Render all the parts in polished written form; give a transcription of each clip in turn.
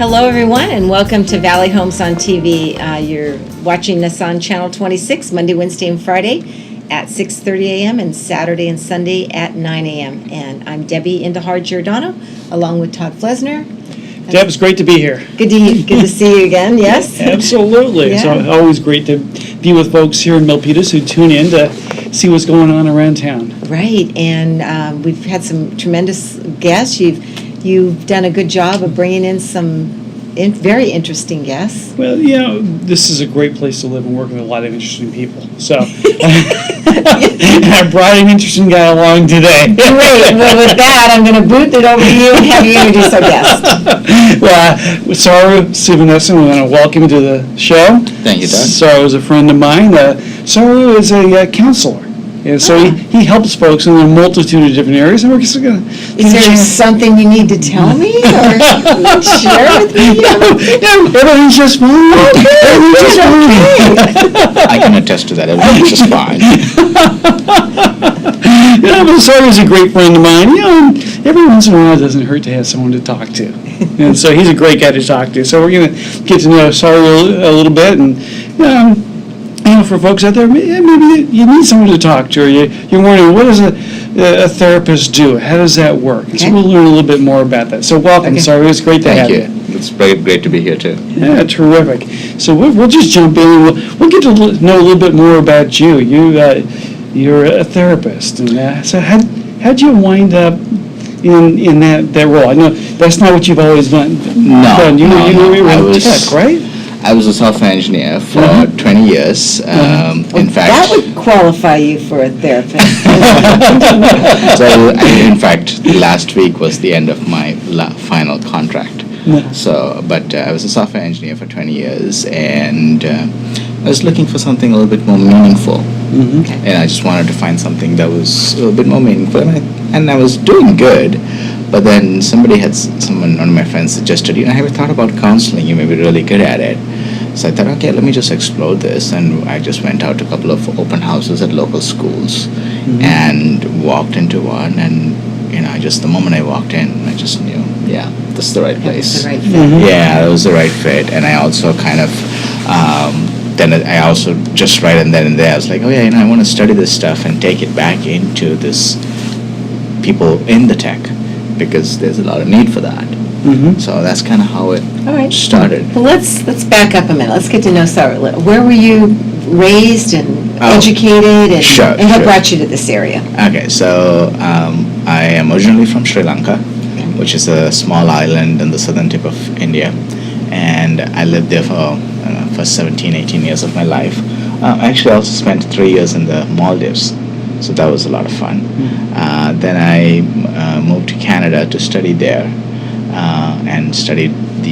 Hello, everyone, and welcome to Valley Homes on TV. You're watching us on Channel 26, Monday, Wednesday, and Friday at 6:30 a.m. and Saturday and Sunday at 9 a.m. And I'm Debbie Giordano, along with Todd Flesner. Deb, it's great to be here. Good to see you again, yes? Absolutely. Yeah. It's always great to be with folks here in Milpitas who tune in to see what's going on around town. Right, and we've had some tremendous guests. You've done a good job of bringing in some very interesting guests. Well, this is a great place to live and work with a lot of interesting people. So, and I brought an interesting guy along today. Great. Well, with that, I'm going to boot it over to you and have you introduce our guest. Well, Saru Sivanesan, we want to welcome you to the show. Thank you, Doug. Saru is a friend of mine. Saru is a counselor. And so he helps folks in a multitude of different areas, and we're just going to... Is there something you need to tell me or share with me? No, everything's just fine. Everything's just fine. I can attest to that. Everything's just fine. But Saru's a great friend of mine. And every once in a while it doesn't hurt to have someone to talk to. And so he's a great guy to talk to. So we're going to get to know Saru a little bit, and for folks out there, maybe you need someone to talk to, or you're wondering, what does a therapist do? How does that work? Okay. So we'll learn a little bit more about that. So welcome, Saru. It's great to have you. Thank you. It's great to be here, too. Yeah, terrific. So we'll just jump in, and we'll get to know a little bit more about you. You're a therapist. And so how'd you wind up in that role? I know that's not what you've always done. No. You were in tech, right? I was a software engineer for 20 years. In fact, that would qualify you for a therapist. So, in fact, last week was the end of my final contract. So, but I was a software engineer for 20 years, and I was looking for something a little bit more meaningful. Mm-hmm. And I just wanted to find something that was a little bit more meaningful. And I was doing good. But then one of my friends suggested, have you thought about counseling? You may be really good at it. So I thought, okay, let me just explore this. And I just went out to a couple of open houses at local schools and walked into one. And, the moment I walked in, I just knew, this is the right place. That was the right fit. Mm-hmm. Yeah, that was the right fit. And I also kind of, then I also just right and then and there, I was like, I want to study this stuff and take it back into this people in the tech, because there's a lot of need for that. Mm-hmm. So that's kind of how it started. Well, let's back up a minute. Let's get to know Saru. Where were you raised and educated, and what brought you to this area? Okay, so I am originally from Sri Lanka, which is a small island in the southern tip of India, and I lived there for 17, 18 years of my life. Actually, I also spent 3 years in the Maldives. So that was a lot of fun. Then I moved to Canada to study there, and studied at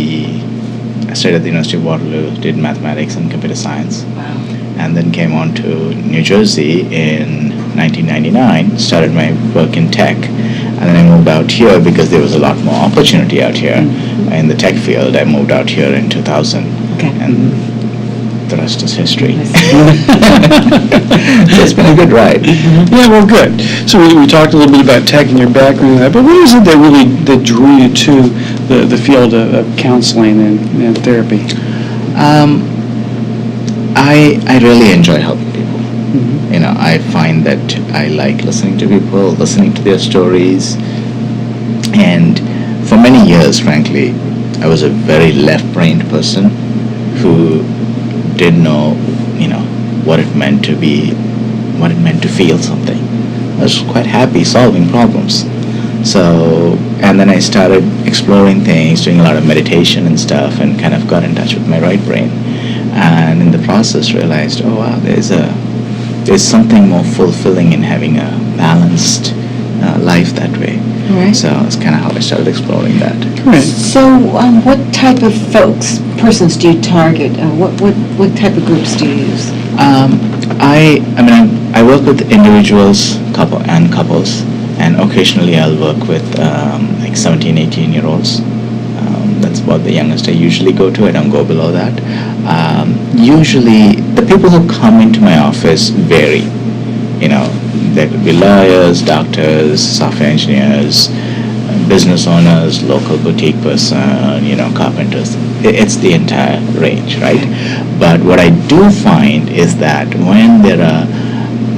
the University of Waterloo, did mathematics and computer science. Wow. And then came on to New Jersey in 1999, started my work in tech, and then I moved out here because there was a lot more opportunity out here in the tech field. I moved out here in 2000. Okay. And the rest is history. So it's been a good ride. Yeah, well, good. So we talked a little bit about tech and your background and that, but what is it that drew you to the field of counseling and therapy? I really enjoy helping people. I find that I like listening to people, listening to their stories, and for many years, frankly, I was a very left-brained person who didn't know, what it meant to feel something. I was quite happy solving problems. So, and then I started exploring things, doing a lot of meditation and stuff, and kind of got in touch with my right brain. And in the process realized, oh wow, there's something more fulfilling in having a balanced life that way. Right. So it's kind of how I started exploring that. Right. So what type of persons do you target? What type of groups do you use? I work with individuals, couples, and occasionally I'll work with 17, 18-year-olds. That's about the youngest I usually go to. I don't go below that. Usually, the people who come into my office vary. There could be lawyers, doctors, software engineers, business owners, local boutique person, carpenters. It's the entire range, right? But what I do find is that when there are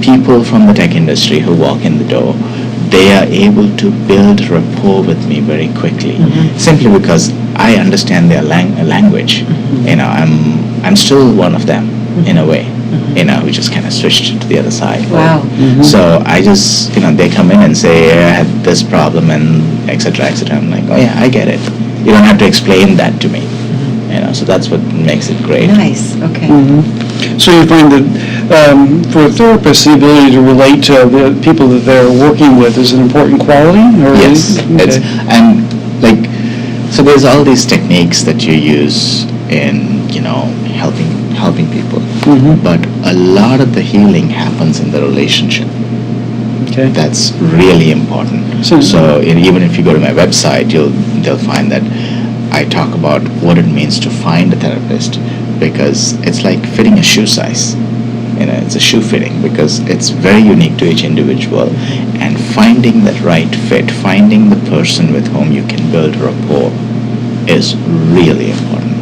people from the tech industry who walk in the door, they are able to build rapport with me very quickly, simply because I understand their language. I'm still one of them in a way. We just kind of switched to the other side. Wow. So I just, they come in and say, I had this problem and et cetera, et cetera. I'm like, oh yeah, I get it. You don't have to explain that to me. So that's what makes it great. Nice, okay. So you find that for therapists, the ability to relate to the people that they're working with is an important quality? Or Yes, okay. So there's all these techniques that you use in, helping people. But a lot of the healing happens in the relationship. Okay. That's really important. So Even if you go to my website, they'll find that I talk about what it means to find a therapist, because it's like fitting a shoe size. It's a shoe fitting because it's very unique to each individual, and finding that right fit, finding the person with whom you can build rapport is really important.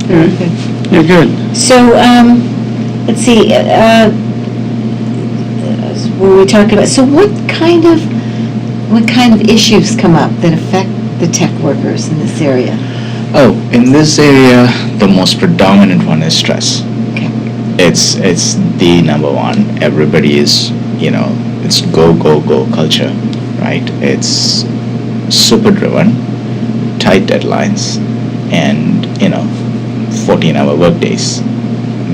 Okay. Yeah, good. So, let's see, were we talking about, so what kind of issues come up that affect the tech workers in this area? Oh, in this area, the most predominant one is stress. Okay. It's the number one. Everybody is, it's go culture, right? It's super driven, tight deadlines, and 14-hour work days,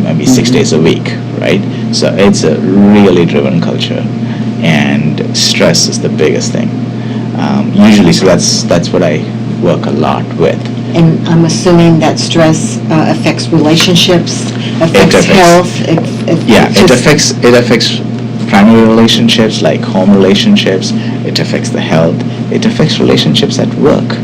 maybe 6 days a week, right? So it's a really driven culture, and stress is the biggest thing. Usually, so that's what I work a lot with. And I'm assuming that stress affects relationships, affects health. It affects primary relationships like home relationships. It affects the health. It affects relationships at work.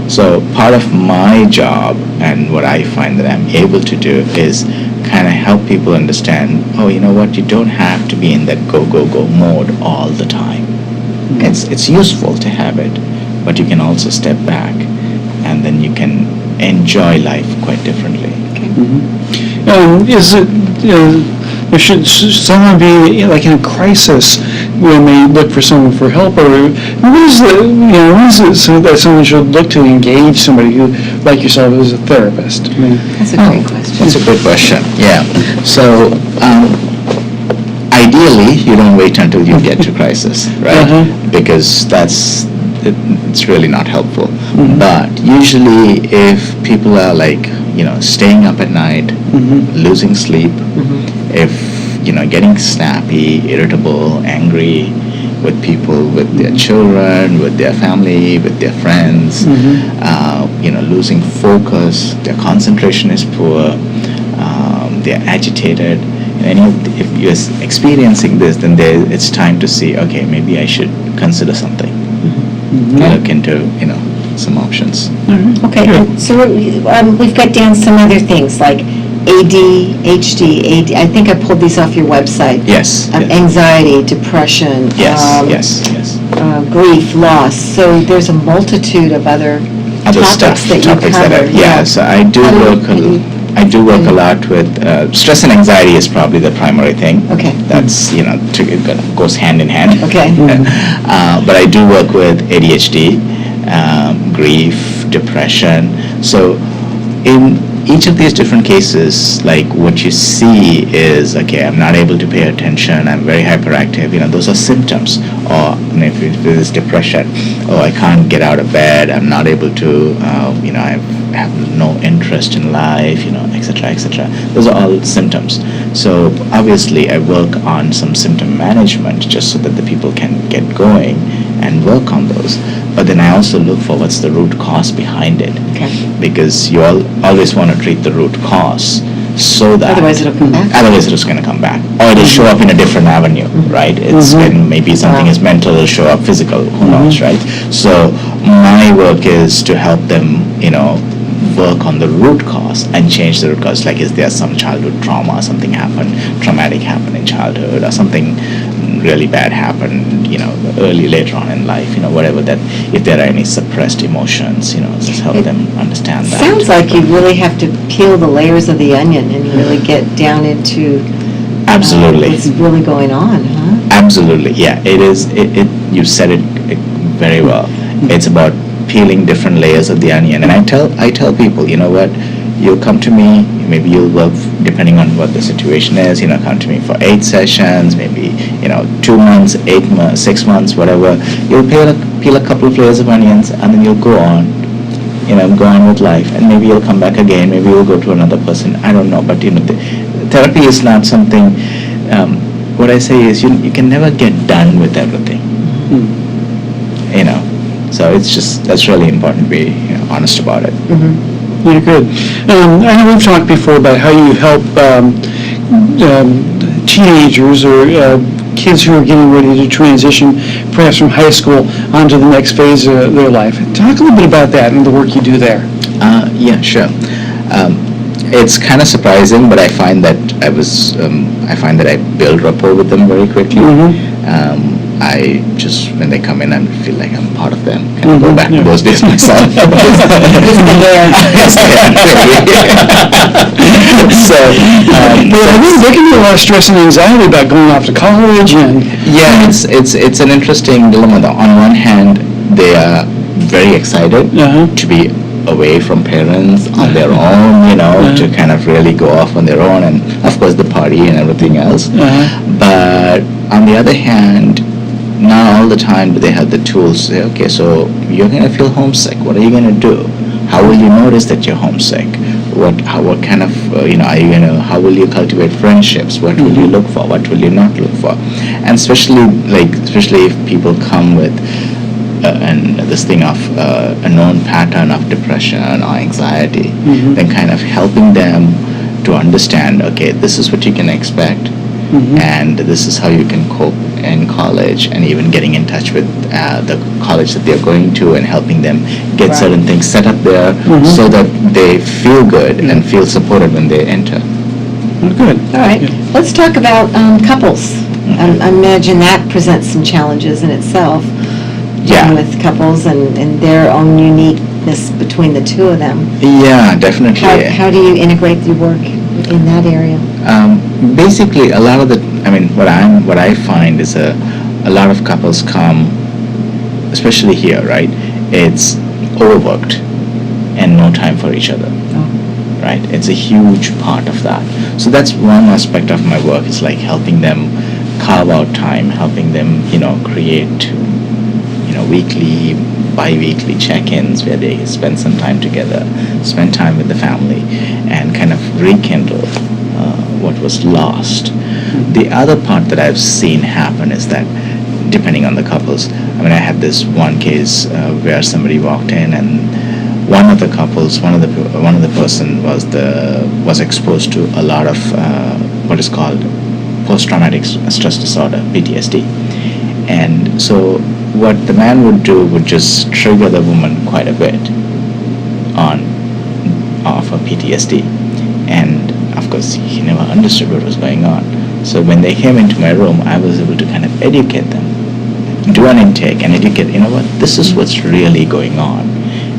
So part of my job and what I find that I'm able to do is kind of help people understand, you know what, you don't have to be in that go mode all the time. It's useful to have it, but you can also step back, and then you can enjoy life quite differently. Is it, there should someone be like in a crisis when they look for someone for help, or when is it so that someone should look to engage somebody who, like yourself, is a therapist? That's a great question. That's a good question. Yeah. So ideally, you don't wait until you get to crisis, right? Because it's really not helpful. But usually, if people are staying up at night, losing sleep, if getting snappy, irritable, angry with people, with their children, with their family, with their friends, losing focus, their concentration is poor, they're agitated. If you're experiencing this, then it's time to see, okay, maybe I should consider something. Look into, some options. Okay, and so we've got down some other things like ADHD, I think I pulled these off your website. Yes. Anxiety, depression. Yes. Grief, loss. So there's a multitude of other topics that you cover. So I do work a lot with stress and anxiety is probably the primary thing. Okay. That's it goes hand in hand. Okay. But I do work with ADHD, grief, depression. So in each of these different cases, like what you see is, okay, I'm not able to pay attention, I'm very hyperactive, those are symptoms. Or if it is depression, I can't get out of bed, I'm not able to, I have no interest in life, etc., etc. Those are all symptoms. So obviously I work on some symptom management just so that the people can get going and work on those. But then I also look for what's the root cause behind it. Okay. Because you always want to treat the root cause so that... Otherwise it'll come back. Otherwise it's going to come back. Or it'll show up in a different avenue, right? It's when maybe something is mental, it'll show up physical, who knows, right? So my work is to help them, work on the root cause and change the root cause. Like, is there some childhood trauma, something traumatic happened in childhood, or something something really bad happened, later on in life, whatever that, if there are any suppressed emotions, just help them understand that. Sounds like you really have to peel the layers of the onion and really get down into Absolutely. what's really going on, huh? Absolutely, yeah. It is. You said it very well. It's about peeling different layers of the onion. And I tell people, you know what? You'll come to me. Maybe you'll work depending on what the situation is. Come to me for 8 sessions, maybe 2 months, 8 months, 6 months, whatever. You'll peel a couple of layers of onions, and then you'll go on. Go on with life, and maybe you'll come back again. Maybe you'll go to another person. I don't know, but therapy is not something. What I say is you can never get done with everything. So that's really important to be honest about it. Yeah, good. I know we've talked before about how you help teenagers or kids who are getting ready to transition, perhaps from high school onto the next phase of their life. Talk a little bit about that and the work you do there. Yeah, sure. It's kind of surprising, but I find that I build rapport with them very quickly. I just, when they come in, I feel like I'm part of them. Kind of go back to those days myself. So, there can be a lot of stress and anxiety about going off to college, and it's an interesting dilemma. Though. On one hand, they are very excited to be away from parents on their own, to kind of really go off on their own, and of course the party and everything else. But on the other hand, not all the time do they have the tools to say, okay, so you're going to feel homesick. What are you going to do? How will you notice that you're homesick? What kind of, are you going to, how will you cultivate friendships? What will you look for? What will you not look for? And especially if people come with and this thing of a known pattern of depression or anxiety, then kind of helping them to understand, okay, this is what you can expect, and this is how you can cope in college, and even getting in touch with the college that they're going to and helping them get certain things set up there so that they feel good and feel supported when they enter. Good. All right. Let's talk about couples. I imagine that presents some challenges in itself. With couples and their own uniqueness between the two of them. Yeah, definitely. How do you integrate your work in that area? Basically, a lot of what I find is a lot of couples come, especially here, right? It's overworked and no time for each other. Right? It's a huge part of that. So that's one aspect of my work, is like helping them carve out time, helping them, create weekly, bi-weekly check-ins where they spend some time together, spend time with the family, and kind of rekindle what was lost. The other part that I've seen happen is that, depending on the couples, I had this one case where somebody walked in, and one of the couples, one of the person was exposed to a lot of what is called post-traumatic stress disorder, PTSD, and so what the man would do would just trigger the woman quite a bit off of PTSD, and of course he never understood what was going on. So when they came into my room, I was able to kind of educate them, do an intake and educate, this is what's really going on,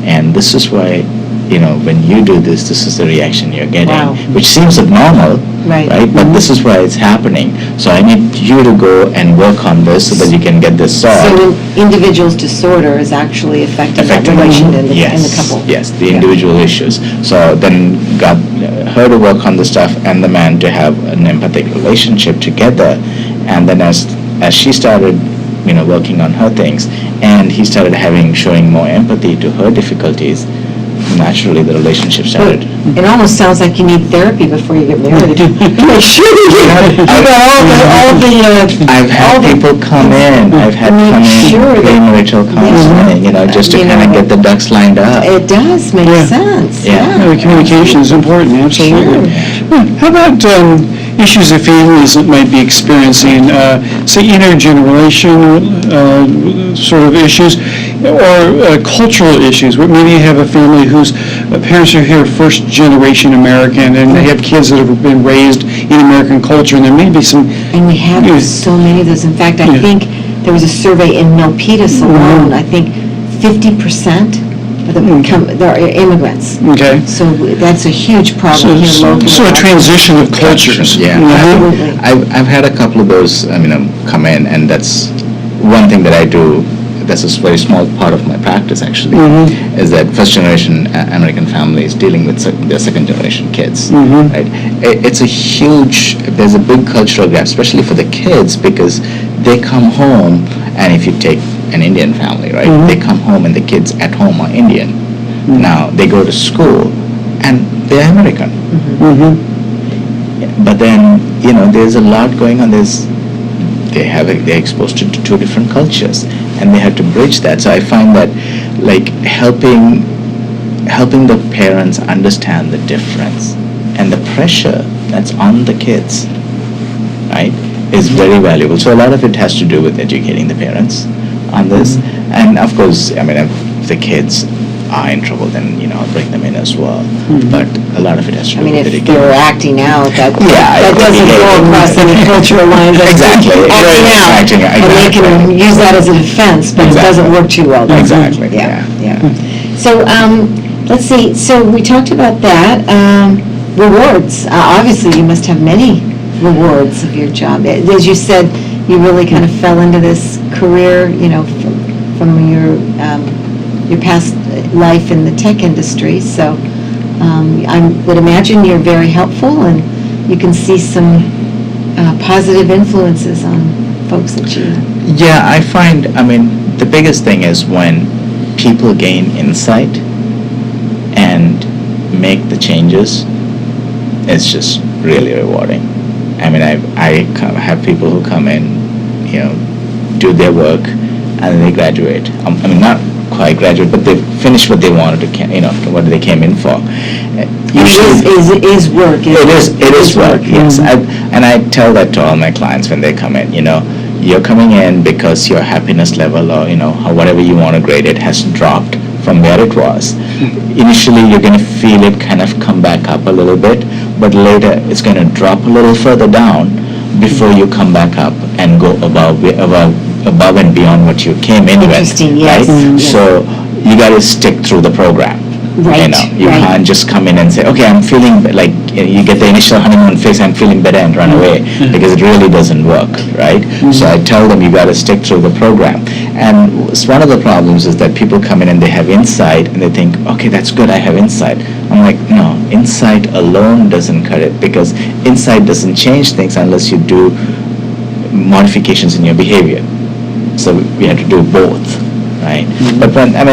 and this is why, when you do this, this is the reaction you're getting, which seems abnormal, right? But this is why it's happening. So I need you to go and work on this so that you can get this solved. So an individual's disorder is actually affecting that relation in the couple. Yes, the individual issues. So then got her to work on the stuff and the man to have an empathic relationship together, and then as she started working on her things, and he started showing more empathy to her difficulties, naturally the relationship started. It almost sounds like you need therapy before you get married. Make sure you get all the I've had people come in. I've had premarital counseling, just to kind of get the ducks lined up. It does make sense. Yeah, communication is important. Absolutely. Sure. How about issues that families might be experiencing, say intergenerational sort of issues? or cultural issues, where maybe you have a family whose parents are here first generation American, and they have kids that have been raised in American culture, and there may be some... And we have so many of those. In fact, I think there was a survey in Milpitas alone, I think 50% of them they're immigrants. Okay. So that's a huge problem here locally. So a transition of cultures. Yeah. Absolutely. I've had a couple of those, come in, and that's one thing that I do. That's a very small part of my practice, actually, is that first-generation American families dealing with their second-generation kids, right? It's a huge, there's a big cultural gap, especially for the kids, because they come home, and if you take an Indian family, right, they come home and the kids at home are Indian. Now, they go to school, and they're American. But then, there's a lot going on. They're exposed to two different cultures, and they have to bridge that. So I find that, like, helping the parents understand the difference and the pressure that's on the kids, right, is very valuable. So a lot of it has to do with educating the parents on this, and of course, if the kids are in trouble, then I'll bring them in as well. But a lot of it has to do with if education. they're acting out, that Yeah, doesn't go across any cultural lines. Exactly. Acting out, and they can use that as a defense, but it doesn't work too well. Exactly. Yeah. So let's see. So we talked about that. Rewards. Obviously, you must have many rewards of your job. As you said, you really kind of fell into this career, from your past life in the tech industry. So I would imagine you're very helpful, and you can see some positive influences on folks that you... Yeah, I find, the biggest thing is when people gain insight and make the changes, it's just really rewarding. I have people who come in, do their work, and then they graduate. Not quite graduate, but they finish what they wanted to, what they came in for. It is work. It is work, yes. And I tell that to all my clients when they come in, you're coming in because your happiness level, or, whatever you want to grade it, has dropped from where it was. Initially, you're going to feel it kind of come back up a little bit, but later it's going to drop a little further down before you come back up and go above and beyond what you came in with. Interesting, yes. Right? Yes. So you got to stick through the program. Right. You can't just come in and say, okay, I'm feeling like, you get the initial honeymoon phase, I'm feeling better, and run away, because it really doesn't work, right? So I tell them you got to stick through the program. And one of the problems is that people come in and they have insight, and they think, okay, that's good, I have insight. I'm like, no, insight alone doesn't cut it, because insight doesn't change things unless you do modifications in your behavior. So we have to do both. Right, but when a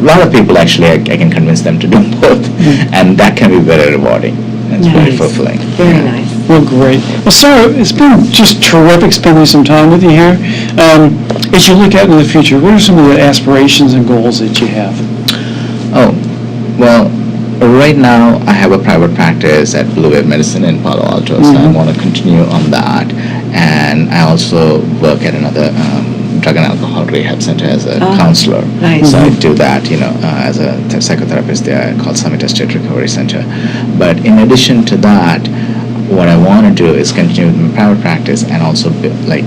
lot of people actually, I can convince them to do both, and that can be very rewarding. It's very fulfilling. Very nice. Well, great. Well, Sarah, it's been just terrific spending some time with you here. As you look out into the future, what are some of the aspirations and goals that you have? Oh, well, right now I have a private practice at Blue Wave Medicine in Palo Alto, so I want to continue on that, and I also work at another drug and alcohol rehab center as a counselor. Nice. So I do that, as a psychotherapist there called Summit Estate Recovery Center. But in addition to that, what I want to do is continue with my private practice and also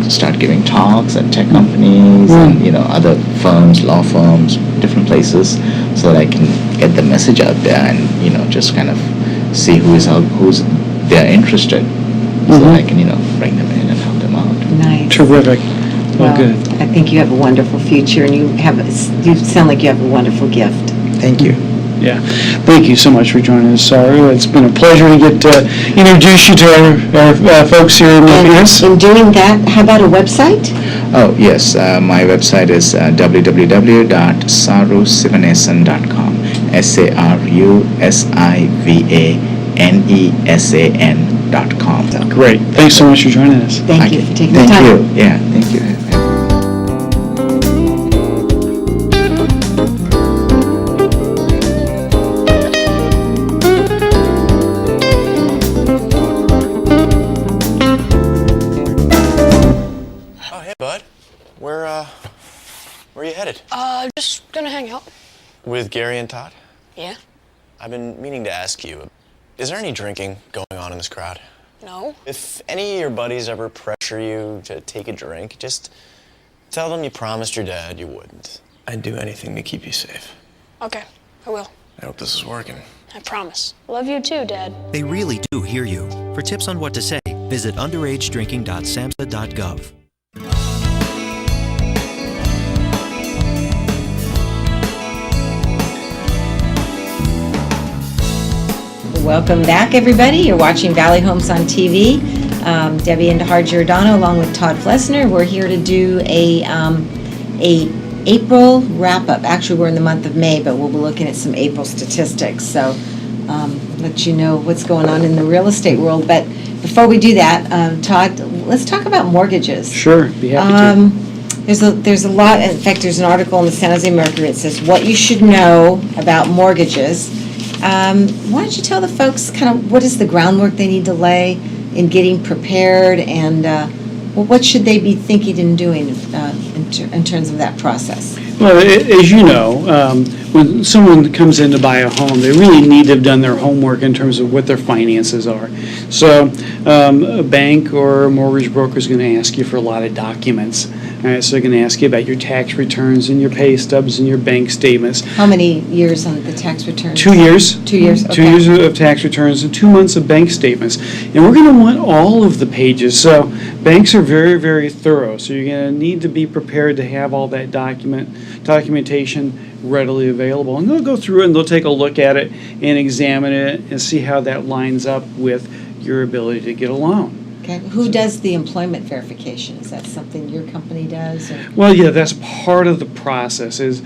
start giving talks at tech companies and other firms, law firms, different places, so that I can get the message out there and just kind of see who's they're interested, so that I can bring them in and help them out. Nice. Terrific. Well, good. I think you have a wonderful future, and you sound like you have a wonderful gift. Thank you. Yeah. Thank you so much for joining us, Sarah. It's been a pleasure to get to introduce you to our folks here in Milpitas. In doing that, how about a website? Oh, yes. My website is www.sarusivanesan.com. SARUSIVANESAN.com. Great. Thanks so much for joining us. Thank you for taking the time. Thank you. Yeah, thank you. Oh, hey, bud. Where Where are you headed? Just gonna hang out. With Gary and Todd? Yeah? I've been meaning to ask you, is there any drinking going on in this crowd? No? If any of your buddies ever pressure you to take a drink, just tell them you promised your dad you wouldn't. I'd do anything to keep you safe. Okay, I will. I hope this is working. I promise. Love you too, Dad. They really do hear you. For tips on what to say, visit underagedrinking.samhsa.gov. Welcome back, everybody. You're watching Valley Homes on TV. Debbie and Giordano, along with Todd Flesner. We're here to do a April wrap-up. Actually, we're in the month of May, but we'll be looking at some April statistics. So let you know what's going on in the real estate world. But before we do that, Todd, let's talk about mortgages. Sure, be happy to. There's a lot. In fact, there's an article in the San Jose Mercury that says what you should know about mortgages. Why don't you tell the folks kind of what is the groundwork they need to lay in getting prepared, and what should they be thinking and doing in terms of that process? Well, as you know, when someone comes in to buy a home, they really need to have done their homework in terms of what their finances are. So a bank or a mortgage broker is going to ask you for a lot of documents. All right, so they're going to ask you about your tax returns and your pay stubs and your bank statements. How many years on the tax returns? 2 years. 2 years, okay. 2 years of tax returns and 2 months of bank statements. And we're going to want all of the pages. So banks are very, very thorough. So you're going to need to be prepared to have all that documentation readily available. And they'll go through it and they'll take a look at it and examine it and see how that lines up with your ability to get a loan. Okay. Who does the employment verification? Is that something your company does? Or? Well, yeah, that's part of the process. Is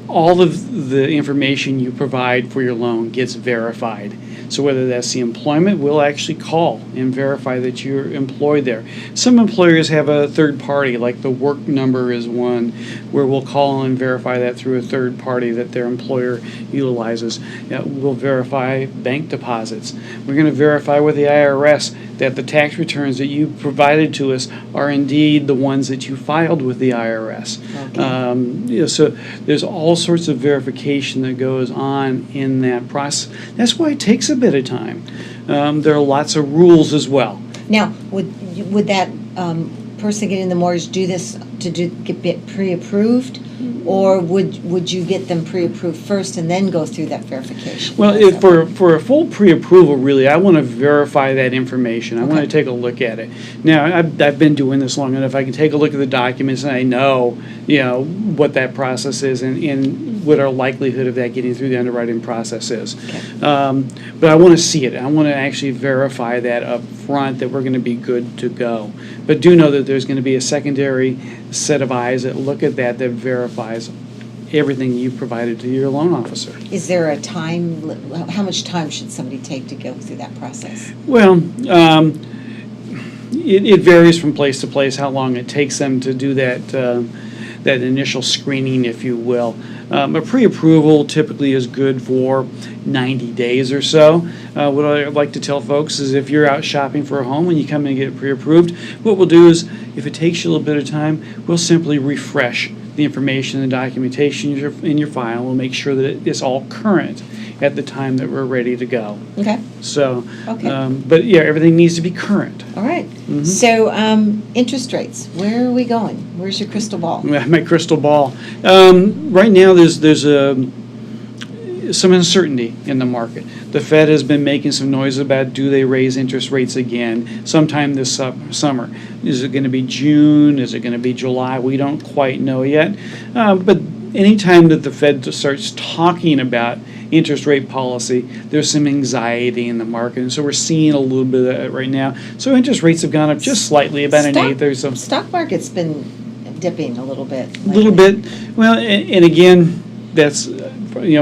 all of the information you provide for your loan gets verified. So whether that's the employment, we'll actually call and verify that you're employed there. Some employers have a third party, like the Work Number is one, where we'll call and verify that through a third party that their employer utilizes. We'll verify bank deposits. We're going to verify with the IRS that the tax returns that you provided to us are indeed the ones that you filed with the IRS. Okay. So there's all sorts of verification that goes on in that process. That's why it takes a bit of time. There are lots of rules as well. Now, would that person getting the mortgage do this to get pre-approved, or would you get them pre-approved first and then go through that verification? Well, for a full pre-approval, really, I want to verify that information. I want to take a look at it. Now, I've been doing this long enough. I can take a look at the documents and I know, what that process is and what our likelihood of that getting through the underwriting process is. Okay. But I want to see it. I want to actually verify that up front that we're going to be good to go. But do know that there's going to be a secondary set of eyes that look at that verifies everything you provided to your loan officer. Is there a time? How much time should somebody take to go through that process? Well, it varies from place to place how long it takes them to do that initial screening, if you will. A pre-approval typically is good for 90 days or so. What I like to tell folks is if you're out shopping for a home and you come in and get pre-approved, what we'll do is, if it takes you a little bit of time, we'll simply refresh the information and documentation in your file. We'll make sure that it's all current at the time that we're ready to go. Okay. So, but yeah, everything needs to be current. All right. Mm-hmm. So, interest rates, where are we going? Where's your crystal ball? My crystal ball. Right now, there's some uncertainty in the market. The Fed has been making some noise about do they raise interest rates again sometime this summer. Is it going to be June? Is it going to be July? We don't quite know yet. But anytime that the Fed starts talking about interest rate policy, there's some anxiety in the market, and so we're seeing a little bit of that right now. So interest rates have gone up just slightly, about an eighth or so. Stock market's been dipping a little bit. A little bit. Well, and again, that's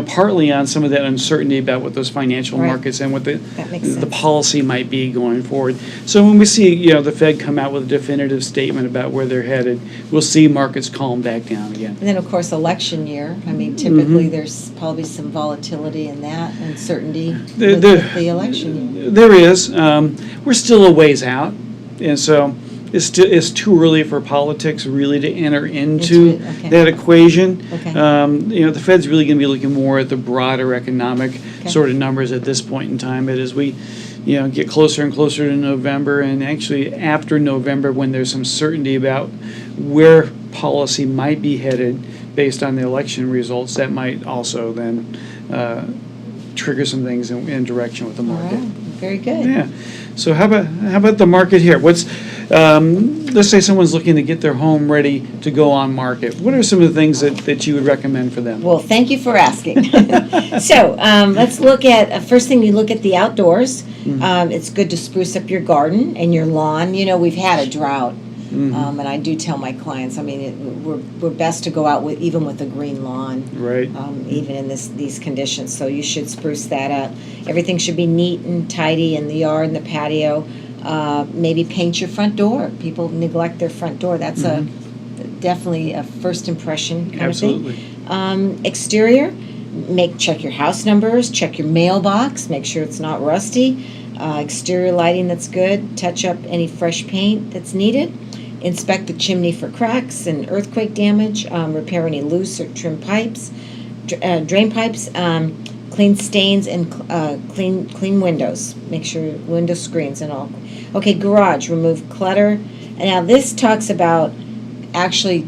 partly on some of that uncertainty about what those financial markets and what the policy might be going forward. So when we see the Fed come out with a definitive statement about where they're headed, we'll see markets calm back down again. And then of course election year. I mean, typically there's probably some volatility in that, uncertainty with the election year. There is. We're still a ways out, and so it's too early for politics really to enter into Okay. that equation. Okay. The Fed's really going to be looking more at the broader economic Okay. sort of numbers at this point in time. But as we, get closer and closer to November, and actually after November, when there's some certainty about where policy might be headed based on the election results, that might also then trigger some things in direction with the All market. right. Very good. Yeah. So how about the market here? Let's say someone's looking to get their home ready to go on market. What are some of the things that you would recommend for them? Well, thank you for asking. So let's look at, first thing, you look at the outdoors. It's good to spruce up your garden and your lawn. We've had a drought. And I do tell my clients, we're best to go out even with a green lawn, Right. even in these conditions. So you should spruce that up. Everything should be neat and tidy in the yard and the patio. Maybe paint your front door. People neglect their front door. That's definitely a first impression kind Absolutely. of thing. Exterior, check your house numbers, check your mailbox, make sure it's not rusty. Exterior lighting that's good. Touch up any fresh paint that's needed. Inspect the chimney for cracks and earthquake damage. Repair any loose or trim pipes, drain pipes. Clean stains and clean windows. Make sure window screens and all. Okay, garage. Remove clutter. And now this talks about actually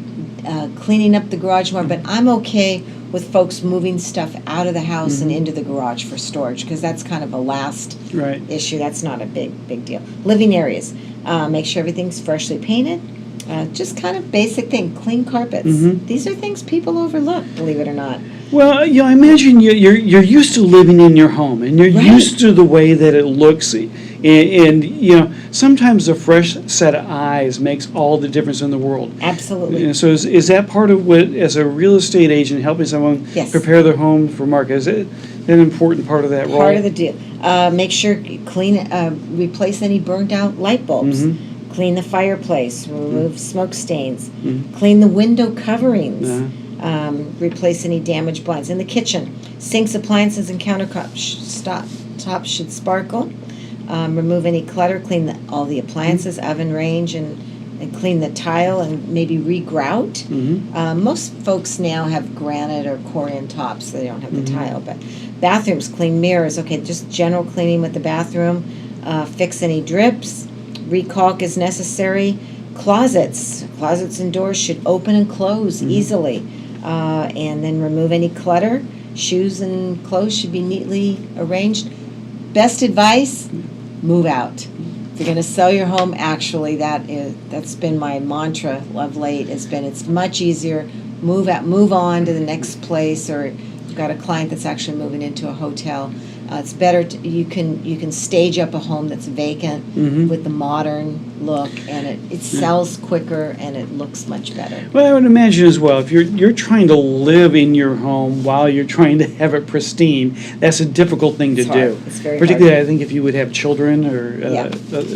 cleaning up the garage more, but I'm okay with folks moving stuff out of the house and into the garage for storage, because that's kind of a last Right. issue. That's not a big deal. Living areas. Make sure everything's freshly painted. Just kind of basic thing. Clean carpets. These are things people overlook, believe it or not. Well, I imagine you're used to living in your home, and you're Right. used to the way that it looks. And sometimes a fresh set of eyes makes all the difference in the world. Absolutely. And so is that part of what, as a real estate agent, helping someone Yes. prepare their home for market? Is it an important part of that role? Part of the deal. Make sure replace any burned out light bulbs. Clean the fireplace. Remove smoke stains. Clean the window coverings. Replace any damaged blinds. In the kitchen, sinks, appliances, and countertops tops should sparkle. Remove any clutter. Clean all the appliances, oven, range, and clean the tile and maybe regrout. Most folks now have granite or corian tops, so they don't have the tile. But bathrooms, clean mirrors. Okay, just general cleaning with the bathroom. Fix any drips. Recaulk is necessary. Closets and doors should open and close easily. And then remove any clutter. Shoes and clothes should be neatly arranged. Best advice, move out. If you're going to sell your home, actually, that's been my mantra of late. It's much easier. Move out, move on to the next place, or you've got a client that's actually moving into a hotel. It's better you can stage up a home that's vacant with the modern look, and it sells quicker and it looks much better. Well, I would imagine as well, if you're trying to live in your home while you're trying to have it pristine, that's a difficult thing to It's do. hard. It's very Particularly, hard. I think, if you would have children Yeah.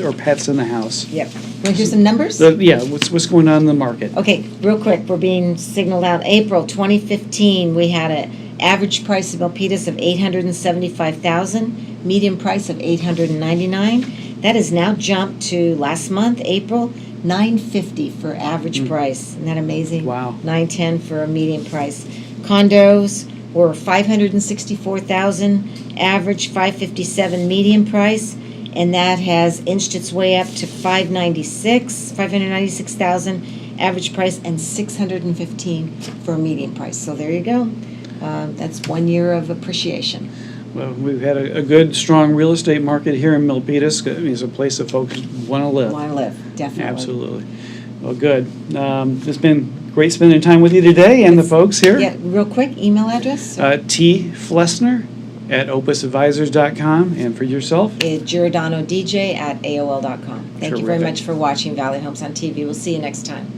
or pets in the house. Yep. Want to hear some numbers? What's going on in the market? Okay, real quick, we're being signaled out. April 2015, we had an average price of Milpitas of $875,000, median price of $899,000. That has now jumped to last month, April, $950 for average price. Isn't that amazing? Wow. $910 for a median price. Condos were $564,000, average $557 median price, and that has inched its way up to $596,000 average price, and $615 for a median price. So there you go. That's 1 year of appreciation. Well, we've had a good, strong real estate market here in Milpitas. It's a place that folks want to live. Want to live, definitely. Absolutely. Well, good. It's been great spending time with you today and the folks here. Yeah, real quick, email address? T. Flesner at opusadvisors.com. And for yourself? Giordano DJ at AOL.com. Thank you very Terrific. much for watching Valley Homes on TV. We'll see you next time.